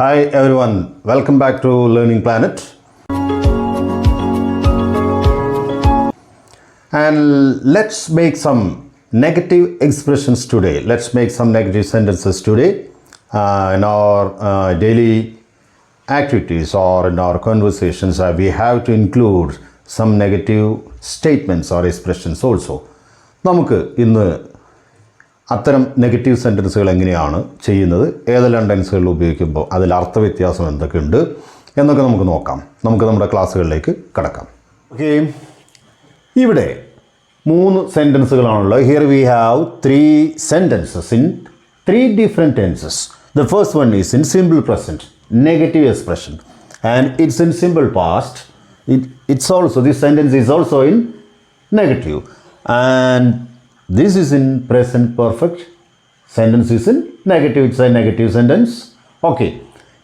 Hi everyone, welcome back to Learning Planet. And let's make some negative expressions today. Let's make some negative sentences today in our daily activities or in our conversations. We have to include some negative statements or expressions also. നമുക്ക് ഇന്ന് അത്തരം negative സെൻറ്റൻസുകൾ എങ്ങനെയാണ് ചെയ്യുന്നത്, ഏതെല്ലാം ടെൻസുകളിൽ ഉപയോഗിക്കുമ്പോൾ അതിൽ അർത്ഥവ്യത്യാസം എന്തൊക്കെയുണ്ട് എന്നൊക്കെ നമുക്ക് നോക്കാം. നമുക്ക് നമ്മുടെ ക്ലാസ്സുകളിലേക്ക് കടക്കാം. ഓക്കെ, ഇവിടെ 3 സെൻറ്റൻസുകളാണുള്ളത്. Here we have 3 sentences in 3 different tenses. The first one is in simple present, negative expression, and it's in simple past. It's also, this sentence is also in negative, and this is in present perfect. Sentence is in negative. It's a negative sentence. Okay.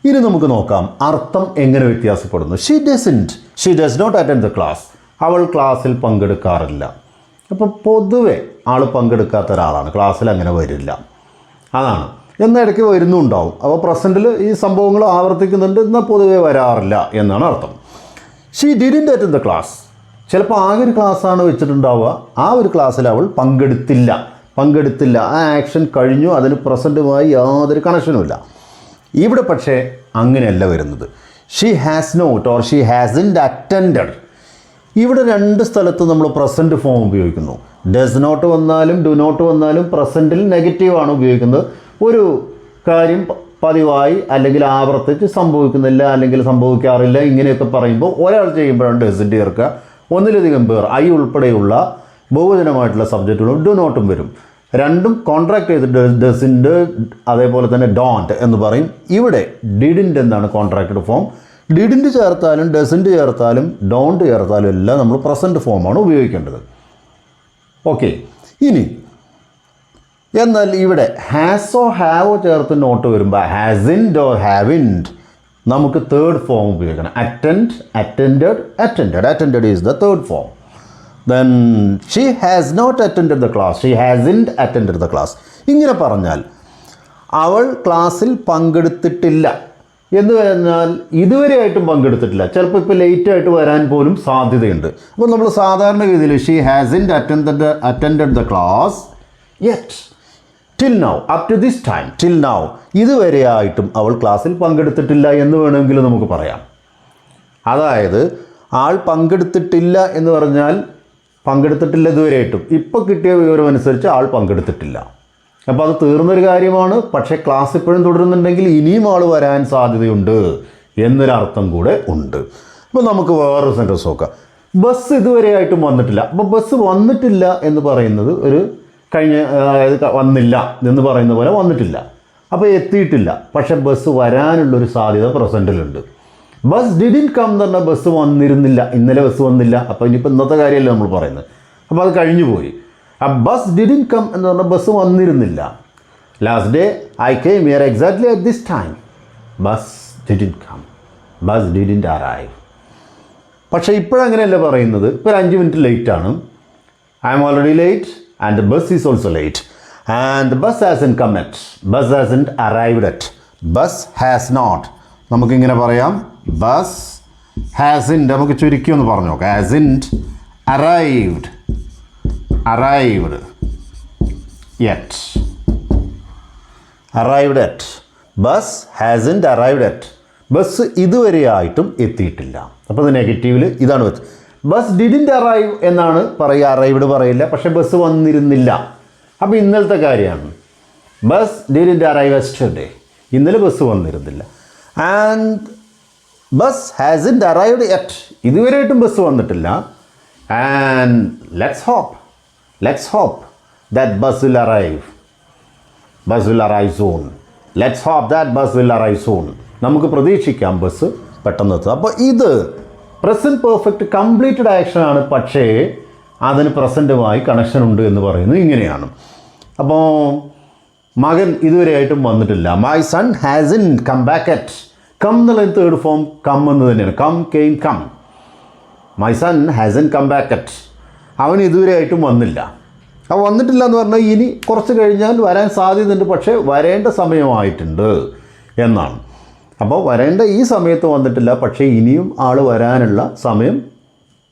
ഇനി നമുക്ക് നോക്കാം അർത്ഥം എങ്ങനെ വ്യത്യാസപ്പെടുന്നു. She does not attend the class. അവൾ ക്ലാസ്സിൽ പങ്കെടുക്കാറില്ല. അപ്പോൾ പൊതുവെ ആൾ പങ്കെടുക്കാത്ത ഒരാളാണ്, ക്ലാസ്സിൽ അങ്ങനെ വരില്ല. അതാണ്. എന്നിടയ്ക്ക് വരുന്നുണ്ടാവും. അപ്പോൾ പ്രസൻറ്റിൽ ഈ സംഭവങ്ങൾ ആവർത്തിക്കുന്നുണ്ട്, എന്നാൽ പൊതുവെ വരാറില്ല എന്നാണ് അർത്ഥം. She didn't attend the class. ചിലപ്പോൾ ആകെ ഒരു ക്ലാസ്സാണ് വെച്ചിട്ടുണ്ടാവുക, ആ ഒരു ക്ലാസ്സിൽ അവൾ പങ്കെടുത്തില്ല. ആ ആക്ഷൻ കഴിഞ്ഞു, അതിന് പ്രസൻറ്റുമായി യാതൊരു കണക്ഷനുമില്ല. ഇവിടെ പക്ഷേ അങ്ങനെയല്ല വരുന്നത്. She has not or she hasn't attended. ഇവിടെ 2 സ്ഥലത്ത് നമ്മൾ പ്രസൻറ്റ് ഫോം ഉപയോഗിക്കുന്നു. ഡസ് നോട്ട് വന്നാലും ഡു നോട്ട് വന്നാലും പ്രസൻറ്റിൽ നെഗറ്റീവാണ് ഉപയോഗിക്കുന്നത്. ഒരു കാര്യം പതിവായി അല്ലെങ്കിൽ ആവർത്തിച്ച് സംഭവിക്കുന്നില്ല അല്ലെങ്കിൽ സംഭവിക്കാറില്ല ഇങ്ങനെയൊക്കെ പറയുമ്പോൾ ഒരാൾ ചെയ്യുമ്പോഴാണ് ഡസിൻ്റെ ചേർക്കുക. ഒന്നിലധികം പേർ, ഐ ഉൾപ്പെടെയുള്ള ബഹുവചനമായിട്ടുള്ള സബ്ജക്റ്റുകളും ഡു നോട്ടും വരും. രണ്ടും കോൺട്രാക്ട് ചെയ്തിട്ട് ഡസിൻ്റെ അതേപോലെ തന്നെ ഡോണ്ട് എന്ന് പറയും. ഇവിടെ ഡിഡിൻ്റെ എന്താണ് കോൺട്രാക്റ്റഡ് ഫോം. ഡിഡിൻ്റെ ചേർത്താലും ഡസിൻ്റെ ചേർത്താലും ഡോണ്ട് ചേർത്താലും എല്ലാം നമ്മൾ പ്രസൻറ്റ് ഫോമാണ് ഉപയോഗിക്കേണ്ടത്. ഓക്കെ, ഇനി എന്നാൽ ഇവിടെ ഹാസോ ഹാവോ ചേർത്ത് നോട്ട് വരുമ്പോൾ ഹാസിൻഡ് ഓർ ഹാവിൻഡ് നമുക്ക് തേർഡ് ഫോം ഉപയോഗിക്കണം. Attend, attended is the third form. Then she has not attended the class, she hasn't attended the class. ഇങ്ങനെ പറഞ്ഞാൽ അവൾ ക്ലാസ്സിൽ പങ്കെടുത്തിട്ടില്ല എന്ന് പറഞ്ഞാൽ ഇതുവരെയായിട്ടും പങ്കെടുത്തിട്ടില്ല, ചിലപ്പോൾ ഇപ്പോൾ ലേറ്റായിട്ട് വരാൻ പോലും സാധ്യതയുണ്ട്. അപ്പോൾ നമ്മൾ സാധാരണ രീതിയിൽ she hasn't attended the class yet, till now, up to this time, till now, ഇതുവരെയായിട്ടും അവൾ ക്ലാസ്സിൽ പങ്കെടുത്തിട്ടില്ല എന്ന് വേണമെങ്കിൽ നമുക്ക് പറയാം. അതായത് ആൾ പങ്കെടുത്തിട്ടില്ല എന്ന് പറഞ്ഞാൽ പങ്കെടുത്തിട്ടില്ല ഇതുവരെയായിട്ടും, ഇപ്പോൾ കിട്ടിയ വിവരം അനുസരിച്ച് ആൾ പങ്കെടുത്തിട്ടില്ല. അപ്പോൾ അത് തീർന്നൊരു കാര്യമാണ്. പക്ഷേ ക്ലാസ് ഇപ്പോഴും തുടരുന്നുണ്ടെങ്കിൽ ഇനിയും ആൾ വരാൻ സാധ്യതയുണ്ട് എന്നൊരർത്ഥം കൂടെ ഉണ്ട്. അപ്പോൾ നമുക്ക് വേറൊരു സെൻറ്റൻസ് നോക്കാം. ബസ് ഇതുവരെയായിട്ടും വന്നിട്ടില്ല. അപ്പോൾ ബസ് വന്നിട്ടില്ല എന്ന് പറയുന്നത് ഒരു വന്നില്ല എന്ന് പറയുന്ന പോലെ വന്നിട്ടില്ല, അപ്പോൾ എത്തിയിട്ടില്ല. പക്ഷേ ബസ് വരാനുള്ളൊരു സാധ്യത പ്രസൻറ്റിലുണ്ട്. ബസ് ഡിഡിൻറ്റ് കം എന്ന് പറഞ്ഞാൽ ബസ് വന്നിരുന്നില്ല, ഇന്നലെ ബസ് വന്നില്ല. അപ്പോൾ ഇനിയിപ്പോൾ ഇന്നത്തെ കാര്യമല്ല നമ്മൾ പറയുന്നത്, അപ്പോൾ അത് കഴിഞ്ഞു പോയി. ആ ബസ് ഡിഡിൻറ്റ് കം എന്ന് പറഞ്ഞാൽ ബസ് വന്നിരുന്നില്ല. Last day I came here exactly at this time. Bus didn't come, bus didn't arrive. പക്ഷേ ഇപ്പോഴങ്ങനെയല്ല പറയുന്നത്. ഇപ്പോൾ 5 മിനിറ്റ് ലേറ്റാണ്. I'm already late and the bus is also late, and the bus hasn't come yet, bus hasn't arrived at, bus has not. നമുക്കിങ്ങനെ പറയാം, bus hasn't, നമുക്ക് ചുരുക്കി ഒന്ന് പറഞ്ഞു നോക്കാം. hasn't arrived yet, arrived at, bus hasn't arrived at, bus ഇതുവരെയായിട്ടും എത്തിയിട്ടില്ല. അപ്പോൾ ഇത് നെഗറ്റീവിൽ ഇതാണ് വെച്ച്. ബസ് ഡിഡിൻറ്റ് അറൈവ് എന്നാണ് പറയുക, അറൈവ്ഡ് പറയില്ല. പക്ഷേ ബസ് വന്നിരുന്നില്ല, അപ്പോൾ ഇന്നലത്തെ കാര്യമാണ്. ബസ് ഡിഡിൻറ്റ് അറൈവ് യെസ്റ്റർഡേ, ഇന്നലെ ബസ് വന്നിരുന്നില്ല. And bus hasn't arrived yet, ഇതുവരെയായിട്ടും ബസ് വന്നിട്ടില്ല. And let's hope that bus will arrive soon. Let's hope that bus will arrive soon. നമുക്ക് പ്രതീക്ഷിക്കാം ബസ് പെട്ടെന്ന് എത്തും. അപ്പോൾ ഇത് പ്രസൻറ്റ് പെർഫെക്റ്റ് കംപ്ലീറ്റഡ് ആക്ഷനാണ്, പക്ഷേ അതിന് പ്രസൻറ്റുമായി കണക്ഷൻ ഉണ്ട് എന്ന് പറയുന്നത് ഇങ്ങനെയാണ്. അപ്പോൾ മകൻ ഇതുവരെയായിട്ടും വന്നിട്ടില്ല. My son hasn't come back yet. Come എന്നുള്ള തേർഡ് ഫോം കം എന്ന് തന്നെയാണ്. Come, came, come. My son hasn't come back yet. അവൻ ഇതുവരെയായിട്ടും വന്നില്ല. അപ്പോൾ വന്നിട്ടില്ല എന്ന് പറഞ്ഞാൽ ഇനി കുറച്ച് കഴിഞ്ഞാൽ വരാൻ സാധ്യതയുണ്ട്, പക്ഷേ വരേണ്ട സമയമായിട്ടുണ്ട് എന്നാണ്. അപ്പോൾ വരേണ്ട ഈ സമയത്ത് വന്നിട്ടില്ല, പക്ഷേ ഇനിയും ആൾ വരാനുള്ള സമയം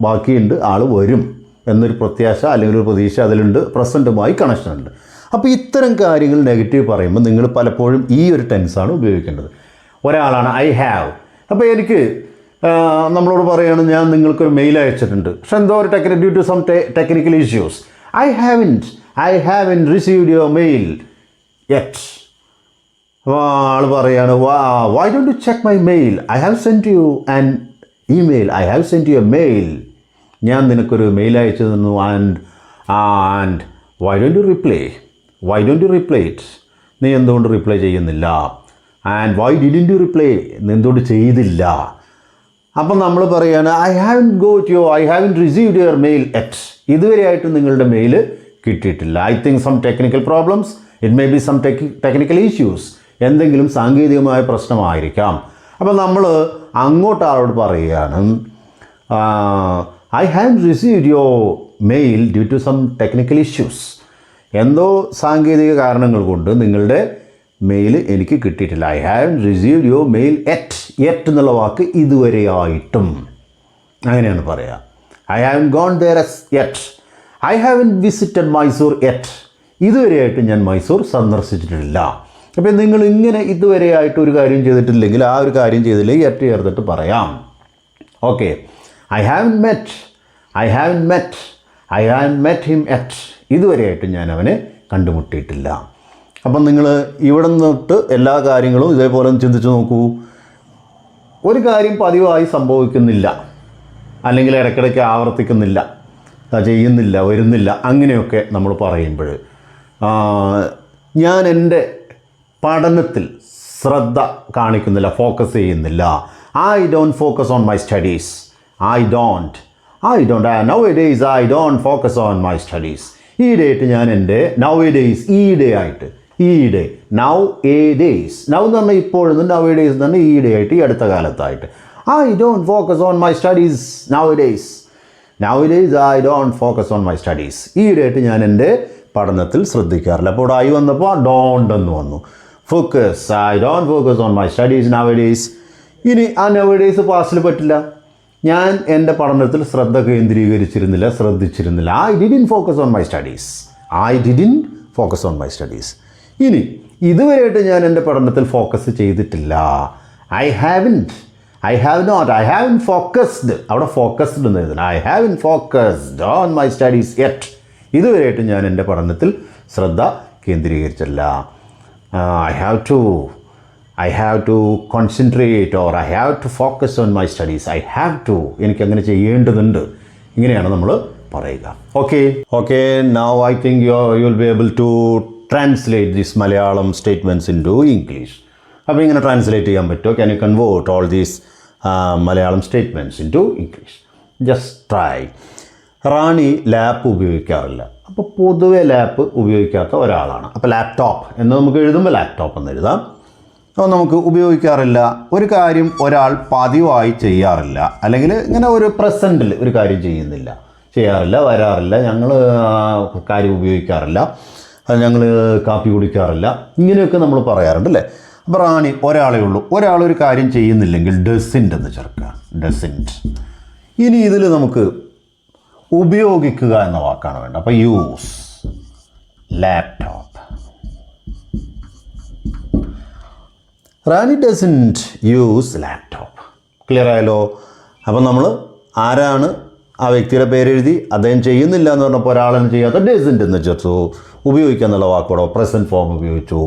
ബാക്കിയുണ്ട്, ആൾ വരും എന്നൊരു പ്രത്യാശ അല്ലെങ്കിൽ ഒരു പ്രതീക്ഷ അതിലുണ്ട്, പ്രസൻറ്റുമായി കണക്ഷൻ ഉണ്ട്. അപ്പോൾ ഇത്തരം കാര്യങ്ങൾ നെഗറ്റീവ് പറയുമ്പോൾ നിങ്ങൾ പലപ്പോഴും ഈ ഒരു ടെൻസാണ് ഉപയോഗിക്കേണ്ടത്. ഒരാളാണ് ഐ ഹാവ്, അപ്പോൾ എനിക്ക് നമ്മളോട് പറയുകയാണ് ഞാൻ നിങ്ങൾക്കൊരു മെയിൽ അയച്ചിട്ടുണ്ട്, പക്ഷെ എന്തോ ഒരു due to some technical issues I haven't received your mail yet. അപ്പോൾ ആൾ പറയാണ് why don't you check my mail, I have sent you an email, I have sent you a mail, ഞാൻ നിനക്കൊരു മെയിൽ അയച്ചു തന്നു, and why don't you reply it, നീ എന്തുകൊണ്ട് reply ചെയ്യുന്നില്ല, and why didn't you reply, നീ എന്തുകൊണ്ട് ചെയ്തില്ല. അപ്പം നമ്മൾ പറയുകയാണ് I haven't received your mail yet, ഇതുവരെയായിട്ടും നിങ്ങളുടെ മെയിൽ കിട്ടിയിട്ടില്ല. I think some technical problems, it may be some technical issues, എന്തെങ്കിലും സാങ്കേതികമായ പ്രശ്നമായിരിക്കാം. അപ്പം നമ്മൾ അങ്ങോട്ട് ആളോട് പറയുകയാണ് I have received your mail due to some technical issues, എന്തോ സാങ്കേതിക കാരണങ്ങൾ കൊണ്ട് നിങ്ങളുടെ മെയിൽ എനിക്ക് കിട്ടിയിട്ടില്ല. I have received your mail yet എന്നുള്ള വാക്ക് ഇതുവരെയായിട്ടും അങ്ങനെയാണ് പറയുക. I haven't gone there yet, I haven't visited Mysore yet, ഇതുവരെയായിട്ടും ഞാൻ മൈസൂർ സന്ദർശിച്ചിട്ടില്ല. അപ്പോൾ നിങ്ങൾ ഇങ്ങനെ ഇതുവരെയായിട്ട് ഒരു കാര്യം ചെയ്തിട്ടില്ലെങ്കിൽ ആ ഒരു കാര്യം ചെയ്തില്ലെങ്കിൽ എറ്റ് ചേർത്തിട്ട് പറയാം. Okay, I haven't met him yet, ഇതുവരെയായിട്ടും ഞാൻ അവനെ കണ്ടുമുട്ടിയിട്ടില്ല. അപ്പം നിങ്ങൾ ഇവിടെ നിന്നിട്ട് എല്ലാ കാര്യങ്ങളും ഇതേപോലെ ഒന്ന് ചിന്തിച്ച് നോക്കൂ. ഒരു കാര്യം പതിവായി സംഭവിക്കുന്നില്ല, അല്ലെങ്കിൽ ഇടയ്ക്കിടയ്ക്ക് ആവർത്തിക്കുന്നില്ല, ചെയ്യുന്നില്ല, വരുന്നില്ല, അങ്ങനെയൊക്കെ നമ്മൾ പറയുമ്പോൾ ഞാൻ എൻ്റെ പഠനത്തിൽ ശ്രദ്ധ കാണിക്കുന്നില്ല, ഫോക്കസ് ചെയ്യുന്നില്ല. I don't focus on my studies, nowadays I don't focus on my studies. ഈയിടെയായിട്ട് ഞാൻ എൻ്റെ nowadays നൗ എന്ന് പറഞ്ഞാൽ ഇപ്പോഴെന്ന്, nowadays എന്ന് പറഞ്ഞാൽ ഈയിടെയായിട്ട്, ഈ അടുത്ത കാലത്തായിട്ട്. I don't focus on my studies nowadays I don't focus on my studies. ഈയിടെയായിട്ട് ഞാൻ എൻ്റെ പഠനത്തിൽ ശ്രദ്ധിക്കാറില്ല. അപ്പോൾ I വന്നപ്പോൾ don't എന്ന് വന്നു. Focus, I don't focus on my studies nowadays. ഇനി ആ nowadays പാസ്റ്റിൽ പറ്റില്ല. ഞാൻ എൻ്റെ പഠനത്തിൽ ശ്രദ്ധ ശ്രദ്ധിച്ചിരുന്നില്ല. I didn't focus on my studies. ഇനി ഇതുവരെയായിട്ട് ഞാൻ എൻ്റെ പഠനത്തിൽ ഫോക്കസ് ചെയ്തിട്ടില്ല. I haven't focused, അവിടെ ഫോക്കസ്ഡ് എന്ന് എഴുതണം. I haven't focused on my studies yet. ഇതുവരെയായിട്ട് ഞാൻ എൻ്റെ പഠനത്തിൽ ശ്രദ്ധ കേന്ദ്രീകരിച്ചില്ല. I have to concentrate, or I have to focus on my studies. എനിക്കങ്ങനെ ചെയ്യേണ്ടതുണ്ട്. ഇങ്ങനെയാണ് നമ്മൾ പറയുക. Okay, now I think you will be able to translate these Malayalam statements into English. അപ്പോൾ ഇങ്ങനെ ട്രാൻസ്ലേറ്റ് ചെയ്യാൻ പറ്റുമോ? Can you convert all these Malayalam statements into English? Just try. Rani lap ഉപയോഗിക്കാറില്ല. അപ്പോൾ പൊതുവെ ലാപ്പ് ഉപയോഗിക്കാത്ത ഒരാളാണ്. അപ്പോൾ ലാപ്ടോപ്പ് എന്ന് നമുക്ക് എഴുതുമ്പോൾ ലാപ്ടോപ്പ് എന്ന് എഴുതാം. അപ്പോൾ നമുക്ക് ഉപയോഗിക്കാറില്ല. ഒരു കാര്യം ഒരാൾ പതിവായി ചെയ്യാറില്ല, അല്ലെങ്കിൽ ഇങ്ങനെ ഒരു പ്രസൻറ്റിൽ ഒരു കാര്യം ചെയ്യാറില്ല, വരാറില്ല, ഞങ്ങൾ കാര്യം ഉപയോഗിക്കാറില്ല, ഞങ്ങൾ കാപ്പി കുടിക്കാറില്ല, ഇങ്ങനെയൊക്കെ നമ്മൾ പറയാറുണ്ട് അല്ലേ. അപ്പോൾ റാണി ഒരാളേ ഉള്ളൂ. ഒരാളൊരു കാര്യം ചെയ്യുന്നില്ലെങ്കിൽ ഡസൻറ്റ് എന്ന് ചേർക്കുക. ഡസൻറ്റ്. ഇനി ഇതിൽ നമുക്ക് ഉപയോഗിക്കുക എന്ന വാക്കാണ് വേണ്ടത്. അപ്പോൾ use laptop. Rani doesn't use laptop. Clear ആയല്ലോ? അപ്പം നമ്മൾ ആരാണ് ആ വ്യക്തിയുടെ പേരെഴുതി, അദ്ദേഹം ചെയ്യുന്നില്ല എന്ന് പറഞ്ഞപ്പോൾ ഒരാളെന്ന് ചെയ്യാത്ത ഡസൻറ്റ് എന്ന് ചേർത്തു. ഉപയോഗിക്കുക എന്നുള്ള വാക്കോടോ പ്രസൻറ്റ് ഫോം ഉപയോഗിച്ചു,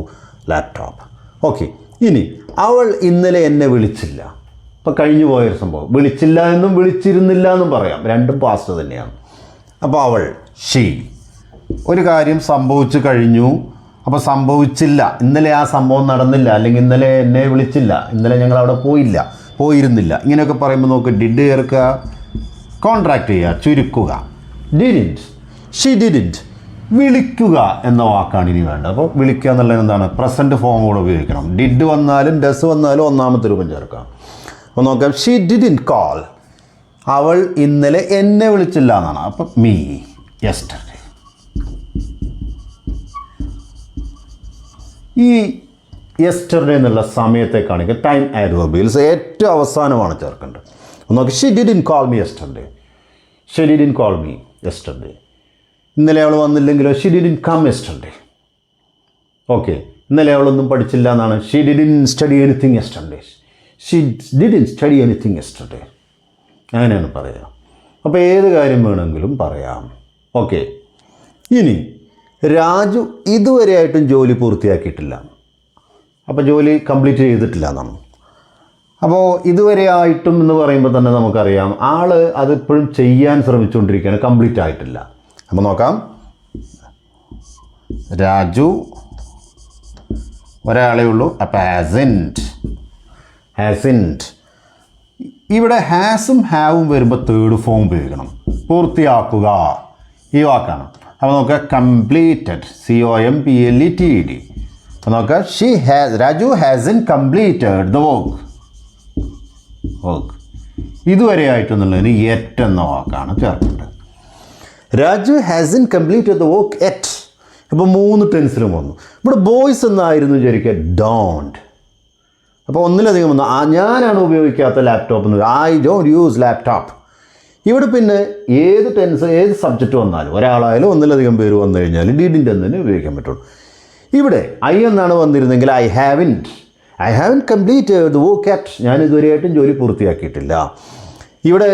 ലാപ്ടോപ്പ്. ഓക്കെ, ഇനി അവൾ ഇന്നലെ എന്നെ വിളിച്ചില്ല. ഇപ്പോൾ കഴിഞ്ഞു പോയൊരു സംഭവം. വിളിച്ചില്ല എന്നും വിളിച്ചിരുന്നില്ല എന്നും പറയാം, രണ്ടും പാസ്റ്റ് തന്നെയാണ്. അപ്പോൾ അവൾ ഷീ ഒരു കാര്യം സംഭവിച്ചു കഴിഞ്ഞു, അപ്പോൾ സംഭവിച്ചില്ല, ഇന്നലെ ആ സംഭവം നടന്നില്ല, അല്ലെങ്കിൽ ഇന്നലെ എന്നെ വിളിച്ചില്ല, ഇന്നലെ ഞങ്ങൾ അവിടെ പോയിരുന്നില്ല, ഇങ്ങനെയൊക്കെ പറയുമ്പോൾ നമുക്ക് ഡിഡ് ചേർക്കുക, കോൺട്രാക്ട് ചെയ്യുക, ചുരുക്കുക. She didn't. വിളിക്കുക എന്ന വാക്കാണ് ഇനി വേണ്ടത്. അപ്പോൾ വിളിക്കുക എന്നുള്ളത് എന്താണ്? പ്രസൻറ്റ് ഫോം കൂടെ ഉപയോഗിക്കണം. ഡിഡ് വന്നാലും ഡസ് വന്നാലും ഒന്നാമത്തെ രൂപം ചേർക്കാം. അപ്പോൾ നോക്കാം. She didn't call. അവൾ ഇന്നലെ എന്നെ വിളിച്ചില്ല എന്നാണ്. അപ്പം മീ യെസ്റ്റർഡേ. ഈ യെസ്റ്റർഡേ എന്നുള്ള സമയത്തെ കാണിക്കുക ടൈം ആഡ്വർബിയൽസ് ഏറ്റവും അവസാനമാണ് ചേർക്കേണ്ടത്. നോക്കി, she didn't call me yesterday. She didn't call me yesterday. ഇന്നലെ അവൾ വന്നില്ലെങ്കിലോ she didn't come yesterday. Okay, ഇന്നലെ അവളൊന്നും പഠിച്ചില്ല എന്നാണ്. She didn't study anything yesterday. She didn't study anything yesterday. അങ്ങനെയാണ് പറയുക. അപ്പോൾ ഏത് കാര്യം വേണമെങ്കിലും പറയാം. ഓക്കെ, ഇനി രാജു ഇതുവരെയായിട്ടും ജോലി പൂർത്തിയാക്കിയിട്ടില്ല. അപ്പോൾ ജോലി കംപ്ലീറ്റ് ചെയ്തിട്ടില്ല എന്നാണ്. അപ്പോൾ ഇതുവരെ ആയിട്ടും എന്ന് പറയുമ്പോൾ തന്നെ നമുക്കറിയാം ആൾ അതിപ്പോഴും ചെയ്യാൻ ശ്രമിച്ചുകൊണ്ടിരിക്കുകയാണ്, കംപ്ലീറ്റ് ആയിട്ടില്ല. അപ്പോൾ നോക്കാം, രാജു ഒരാളേ ഉള്ളൂ. അപ്പോൾ ഹാസിൻറ്റ്. ഇവിടെ ഹാസും ഹാവും വരുമ്പോൾ തേർഡ് ഫോം ഉപയോഗിക്കണം. പൂർത്തിയാക്കുക ഈ വാക്കാണ്. അപ്പോൾ നോക്കുക, കംപ്ലീറ്റഡ്, COMPLETED. അപ്പോൾ നോക്കുക, Raju hasn't completed the work. ഇതുവരെ ആയിട്ടെന്നുള്ളതിന് യെറ്റ് എന്ന വാക്കാണ് ചേർക്കേണ്ടത്. Raju hasn't completed the work yet. അപ്പോൾ 3 ടെൻസിലും വന്നു. ഇവിടെ ബോയ്സ് എന്നായിരുന്നു വിചാരിക്കുക, ഡോണ്ട്. അപ്പോൾ ഒന്നിലധികം വന്നു. ഞാനാണ് ഉപയോഗിക്കാത്ത ലാപ്ടോപ്പ് എന്ന്, ഐ ഡോണ്ട് യൂസ് ലാപ്ടോപ്പ്. ഇവിടെ പിന്നെ ഏത് ടെൻസ് ഏത് സബ്ജക്റ്റ് വന്നാലും ഒരാളായാലും ഒന്നിലധികം പേര് വന്നു കഴിഞ്ഞാൽ ഡിഡിൻ്റെ തന്നെ ഉപയോഗിക്കാൻ പറ്റുള്ളൂ. ഇവിടെ ഐ എന്നാണ് വന്നിരുന്നെങ്കിൽ I haven't completed the work at. ഞാൻ ഇതുവരെയായിട്ടും ജോലി പൂർത്തിയാക്കിയിട്ടില്ല. ഇവിടെ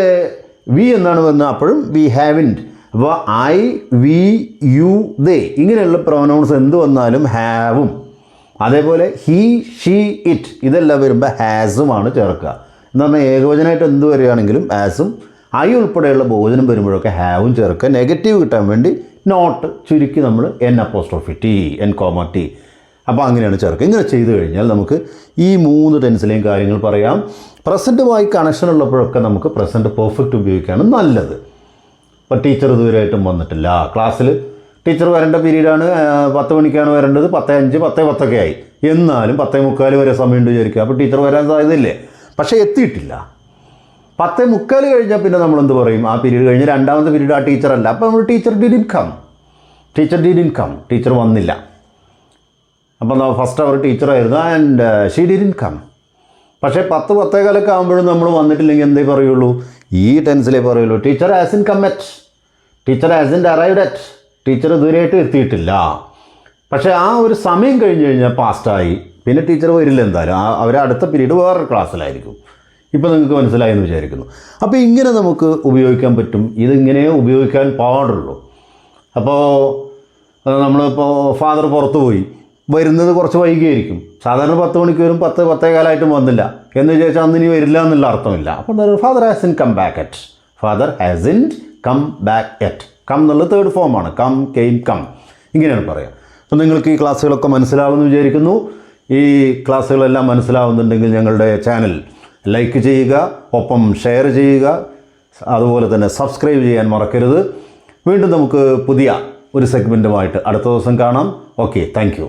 വി എന്നാണ് വന്നത്, അപ്പോഴും വി ഹാവൻറ്റ്. അപ്പോൾ ഐ, വി, യു, ദേ ഇങ്ങനെയുള്ള പ്രൊനൗൺസ് എന്ത് വന്നാലും ഹാവും, അതേപോലെ ഹീ, ഷീ, ഇറ്റ് ഇതെല്ലാം വരുമ്പോൾ ഹാസുമാണ് ചേർക്കുക. എന്ന് പറഞ്ഞാൽ ഏകവചനമായിട്ട് എന്ത് വരികയാണെങ്കിലും ഹാസും ഐ ഉൾപ്പെടെയുള്ള ബഹുവചനം വരുമ്പോഴൊക്കെ ഹാവും ചേർക്കുക. നെഗറ്റീവ് കിട്ടാൻ വേണ്ടി നോട്ട് ചുരുക്കി നമ്മൾ N''T, N''T. അപ്പോൾ അങ്ങനെയാണ് ചേർക്കുക. ഇങ്ങനെ ചെയ്ത് കഴിഞ്ഞാൽ നമുക്ക് ഈ 3 ടെൻസിലെയും കാര്യങ്ങൾ പറയാം. പ്രസൻറ്റുമായി കണക്ഷൻ ഉള്ളപ്പോഴൊക്കെ നമുക്ക് പ്രസൻറ്റ് പെർഫെക്റ്റ് ഉപയോഗിക്കുകയാണ് നല്ലത്. ഇപ്പോൾ ടീച്ചർ ഇതുവരെയായിട്ടും വന്നിട്ടില്ല. ക്ലാസ്സിൽ ടീച്ചർ വരേണ്ട പീരീഡാണ് 10 മണിക്കാണ് വരേണ്ടത്, 10:05, 10:10 ആയി. എന്നാലും 10:45 വരെ സമയമുണ്ട് വിചാരിക്കുക. അപ്പോൾ ടീച്ചർ വരാൻ സാധ്യതയില്ലേ? പക്ഷേ എത്തിയിട്ടില്ല. 10:45 കഴിഞ്ഞാൽ പിന്നെ നമ്മളെന്ത് പറയും? ആ പീരീഡ് കഴിഞ്ഞ് രണ്ടാമത്തെ പീരീഡ് ആ ടീച്ചറല്ല. അപ്പോൾ നമ്മൾ ടീച്ചർ ഡിഡിൻറ്റ് കം, ടീച്ചർ വന്നില്ല. അപ്പോൾ ഫസ്റ്റ് അവർ ടീച്ചറായിരുന്നു ആൻഡ് ഷീ ഡിഡിൻറ്റ് കം. പക്ഷേ 10:15 ആകുമ്പോഴും നമ്മൾ വന്നിട്ടില്ലെങ്കിൽ എന്തേ പറയുള്ളൂ? ഈ ടെൻസിലേ പറയുള്ളൂ, teacher hasn't come yet, teacher hasn't arrived yet. Teacher ഇതുവരെയായിട്ട് എത്തിയിട്ടില്ല. പക്ഷേ ആ ഒരു സമയം കഴിഞ്ഞ് കഴിഞ്ഞാൽ പാസ്റ്റായി, പിന്നെ ടീച്ചർ വരില്ല എന്തായാലും. അവർ അടുത്ത പീരീഡ് വേറൊരു ക്ലാസ്സിലായിരിക്കും. ഇപ്പോൾ നിങ്ങൾക്ക് മനസ്സിലായി എന്ന് വിചാരിക്കുന്നു. അപ്പോൾ ഇങ്ങനെ നമുക്ക് ഉപയോഗിക്കാൻ പറ്റും. ഇതിങ്ങനെ ഉപയോഗിക്കാൻ പാടുള്ളൂ. അപ്പോൾ നമ്മളിപ്പോൾ ഫാദർ പുറത്ത് പോയി, വരുന്നത് കുറച്ച് വൈകിയായിരിക്കും. സാധാരണ 10 മണിക്ക് വരും, 10:15 വന്നില്ല എന്ന് വിചാരിച്ചാൽ അന്ന് ഇനി വരില്ല എന്നുള്ള അർത്ഥമില്ല. അപ്പോൾ father hasn't come back yet. Come എന്നുള്ള തേർഡ് ഫോമാണ്. കം, കെയിം, കം ഇങ്ങനെയാണ് പറയുക. അപ്പോൾ നിങ്ങൾക്ക് ഈ ക്ലാസ്സുകളൊക്കെ മനസ്സിലാവുമെന്ന് വിചാരിക്കുന്നു. ഈ ക്ലാസ്സുകളെല്ലാം മനസ്സിലാവുന്നുണ്ടെങ്കിൽ ഞങ്ങളുടെ ചാനൽ ലൈക്ക് ചെയ്യുക, ഒപ്പം ഷെയർ ചെയ്യുക, അതുപോലെ തന്നെ സബ്സ്ക്രൈബ് ചെയ്യാൻ മറക്കരുത്. വീണ്ടും നമുക്ക് പുതിയ ഒരു സെഗ്മെൻറ്റുമായിട്ട് അടുത്ത ദിവസം കാണാം. Okay, thank you.